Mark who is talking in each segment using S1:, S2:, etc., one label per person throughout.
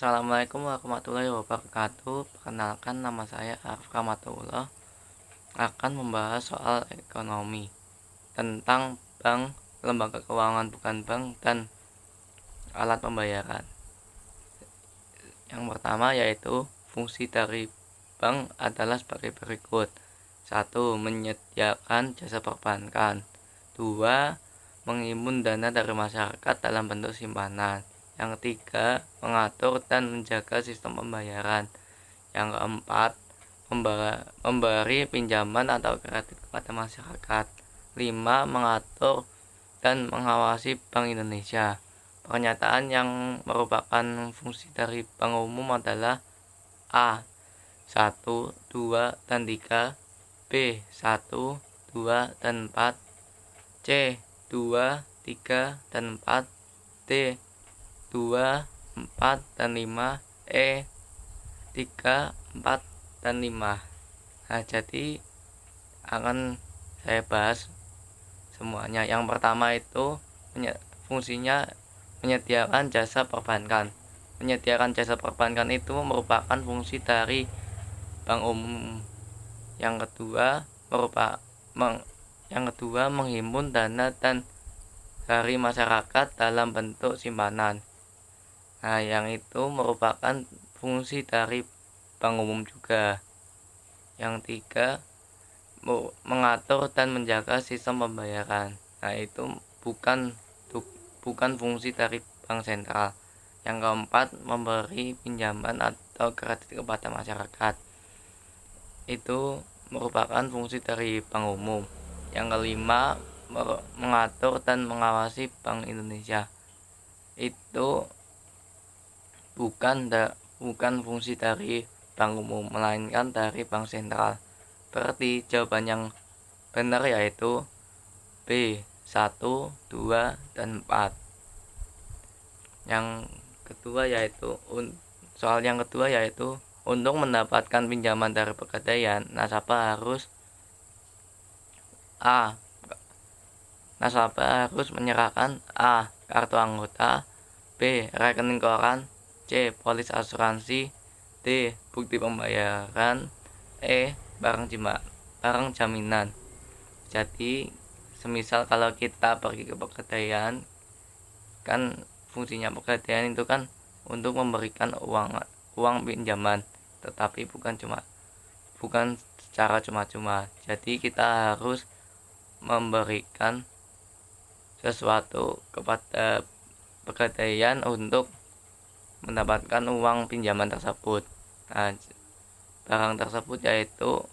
S1: Assalamualaikum warahmatullahi wabarakatuh. Perkenalkan, nama saya Arif Kamatullah, akan membahas soal ekonomi tentang bank, lembaga keuangan bukan bank, dan alat pembayaran. Yang pertama yaitu fungsi dari bank adalah sebagai berikut. 1. Menyediakan jasa perbankan. 2. Menghimpun dana dari masyarakat dalam bentuk simpanan. Yang ketiga, mengatur dan menjaga sistem pembayaran. Yang keempat, memberi pinjaman atau kredit kepada masyarakat. 5. Mengatur dan mengawasi Bank Indonesia. Pernyataan yang merupakan fungsi dari bank umum adalah A. 1, 2, dan 3, B. 1, 2, dan 4, C. 2, 3, dan 4, D. 2, 4, dan 5, E. 3, 4, dan 5. Nah, jadi akan saya bahas semuanya. Yang pertama itu fungsinya menyediakan jasa perbankan. Menyediakan jasa perbankan itu merupakan fungsi dari bank umum. Yang kedua menghimpun dana dan dari masyarakat dalam bentuk simpanan. Nah, yang itu merupakan fungsi dari bank umum juga. Yang tiga, mengatur dan menjaga sistem pembayaran. Nah, itu bukan fungsi dari bank sentral. Yang keempat, memberi pinjaman atau kredit kepada masyarakat. Itu merupakan fungsi dari bank umum. Yang kelima, mengatur dan mengawasi Bank Indonesia. Itu bukan fungsi dari bank umum, melainkan dari bank sentral. Berarti jawaban yang benar yaitu B. 1, 2, dan 4. Soal yang kedua yaitu untuk mendapatkan pinjaman dari pegadaian, nasabah harus menyerahkan A. Kartu anggota, B. Rekening koran, C. Polis asuransi, D. Bukti pembayaran, E. Barang jaminan. Jadi semisal kalau kita pergi ke pegadaian, kan fungsinya pegadaian itu kan untuk memberikan uang pinjaman, tetapi bukan secara cuma-cuma. Jadi kita harus memberikan sesuatu kepada pegadaian untuk mendapatkan uang pinjaman tersebut. Nah, barang tersebut yaitu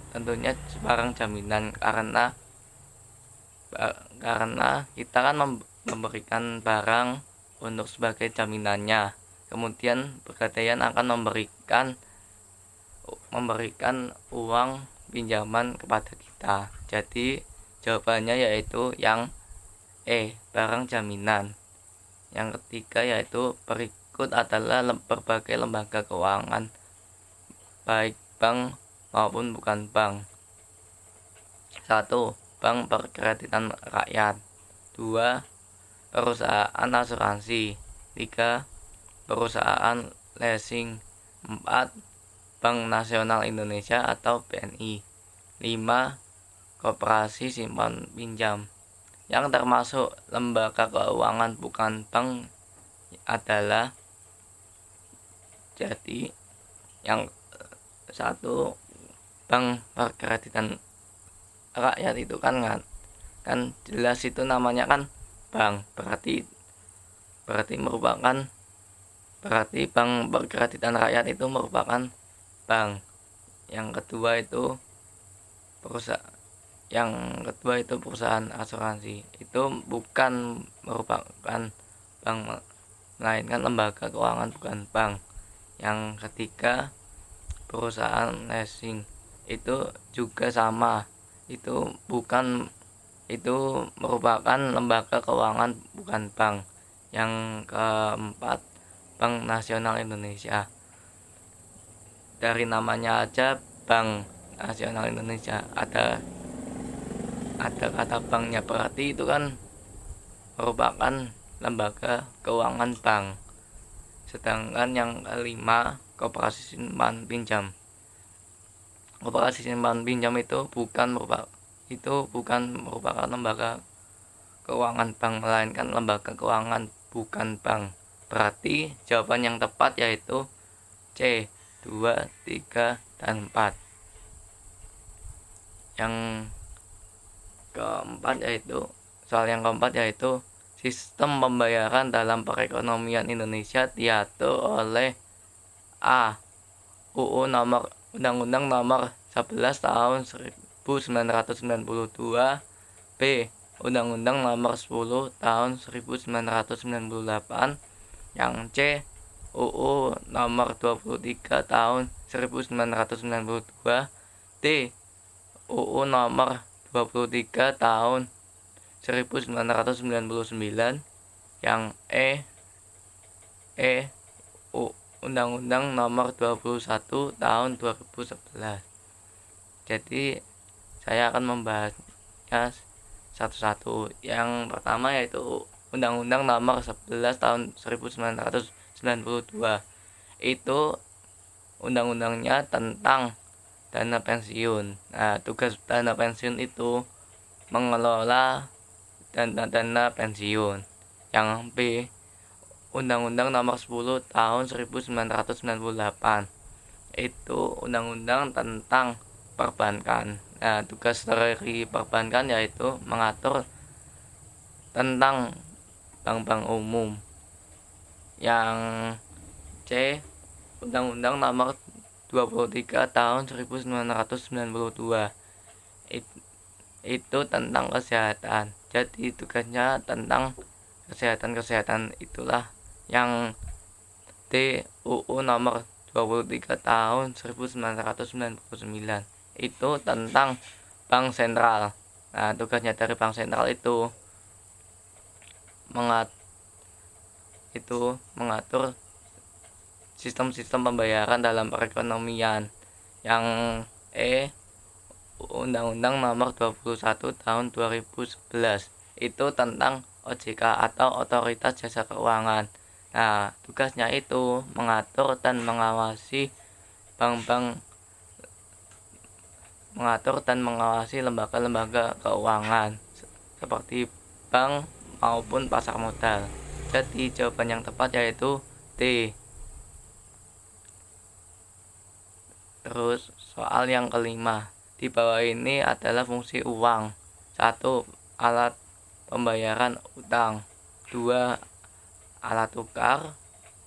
S1: tentunya barang jaminan, karena kita kan memberikan barang untuk sebagai jaminannya. Kemudian pegadaian akan memberikan uang pinjaman kepada kita. Jadi jawabannya yaitu yang E, barang jaminan. Yang ketiga yaitu berikut adalah berbagai lembaga keuangan, baik bank maupun bukan bank. 1. Bank Perkreditan Rakyat. 2. Perusahaan asuransi. 3. Perusahaan leasing. 4. Bank Nasional Indonesia atau BNI. 5. Koperasi simpan pinjam. Yang termasuk lembaga keuangan bukan bank adalah, jadi yang 1, Bank Perkreditan Rakyat itu kan jelas itu namanya kan bank, berarti Bank Perkreditan Rakyat itu merupakan bank. Yang kedua itu perusahaan asuransi, itu bukan merupakan bank, melainkan lembaga keuangan bukan bank. Yang ketiga, perusahaan leasing, itu juga sama, itu merupakan lembaga keuangan bukan bank. Yang keempat, Bank Nasional Indonesia. Dari namanya aja Bank Nasional Indonesia, ada kata banknya, berarti itu kan merupakan lembaga keuangan bank. Sedangkan yang kelima, koperasi simpan pinjam. Koperasi simpan pinjam itu bukan merupakan lembaga keuangan bank, melainkan lembaga keuangan, bukan bank. Berarti jawaban yang tepat yaitu C, 2, 3, dan 4. Soal yang keempat yaitu sistem pembayaran dalam perekonomian Indonesia diatur oleh A. Undang-Undang Nomor 11 Tahun 1992, B. Undang-Undang Nomor 10 Tahun 1998, yang C. Nomor 23 Tahun 1992, D. Nomor 23 Tahun 1999, yang Undang-Undang Nomor 21 Tahun 2011. Jadi saya akan membahasnya satu-satu. Yang pertama yaitu Undang-Undang Nomor 11 Tahun 1992. Itu undang-undangnya tentang dana pensiun. Nah, tugas dana pensiun itu mengelola dana pensiun. Yang B, Undang-Undang Nomor 10 Tahun 1998. Itu undang-undang tentang perbankan. Nah, tugas dari perbankan yaitu mengatur tentang bank-bank umum. Yang C, Undang-Undang Nomor 23 Tahun 1992. Itu tentang kesehatan. Jadi tugasnya tentang kesehatan itulah. Yang D, Nomor 23 Tahun 1999. Itu tentang bank sentral. Nah, tugasnya dari bank sentral itu mengatur sistem-sistem pembayaran dalam perekonomian. Yang Undang-Undang Nomor 21 Tahun 2011. Itu tentang OJK atau Otoritas Jasa Keuangan. Nah, tugasnya itu mengatur dan mengawasi lembaga-lembaga keuangan seperti bank maupun pasar modal. Jadi jawaban yang tepat yaitu D. Terus soal yang kelima. Di bawah ini adalah fungsi uang. 1. Alat pembayaran utang. 2. Alat tukar.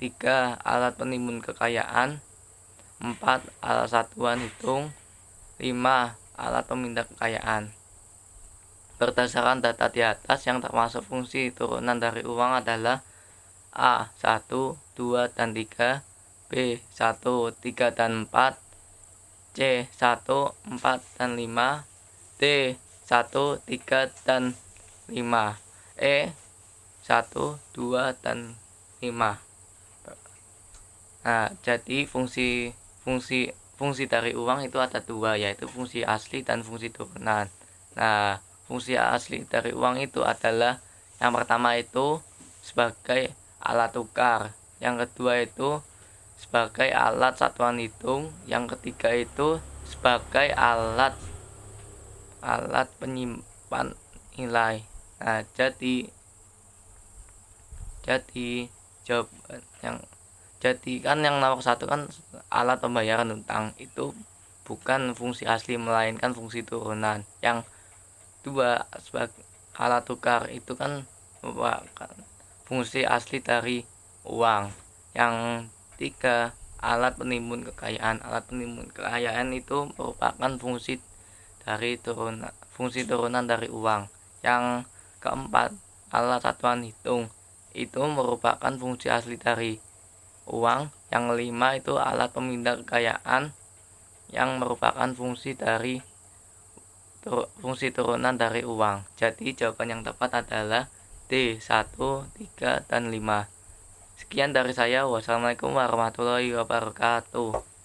S1: 3. Alat penimbun kekayaan. 4. Alat satuan hitung. 5. Alat pemindah kekayaan. Berdasarkan data di atas, yang termasuk fungsi turunan dari uang adalah A. 1, 2, dan 3, B. 1, 3, dan 4, C. 1, 4, dan 5, D. 1, 3, dan 5, E. 1, 2, dan 5. Nah, jadi fungsi dari uang itu ada dua, yaitu fungsi asli dan fungsi turunan. Nah, fungsi asli dari uang itu adalah yang pertama itu sebagai alat tukar, yang kedua itu sebagai alat satuan hitung, yang ketiga itu sebagai alat penyimpan nilai. Nah, jadi kan yang nomor 1 kan alat pembayaran utang, itu bukan fungsi asli melainkan fungsi turunan. Yang 2 sebagai alat tukar itu kan merupakan fungsi asli dari uang. Yang 3 alat penimbun kekayaan. Alat penimbun kekayaan itu merupakan fungsi turunan dari uang. Yang keempat, alat satuan hitung itu merupakan fungsi asli dari uang. Yang kelima itu alat pemindah kekayaan yang merupakan fungsi turunan dari uang. Jadi jawaban yang tepat adalah D, 1, 3, dan 5. Sekian dari saya. Wassalamualaikum warahmatullahi wabarakatuh.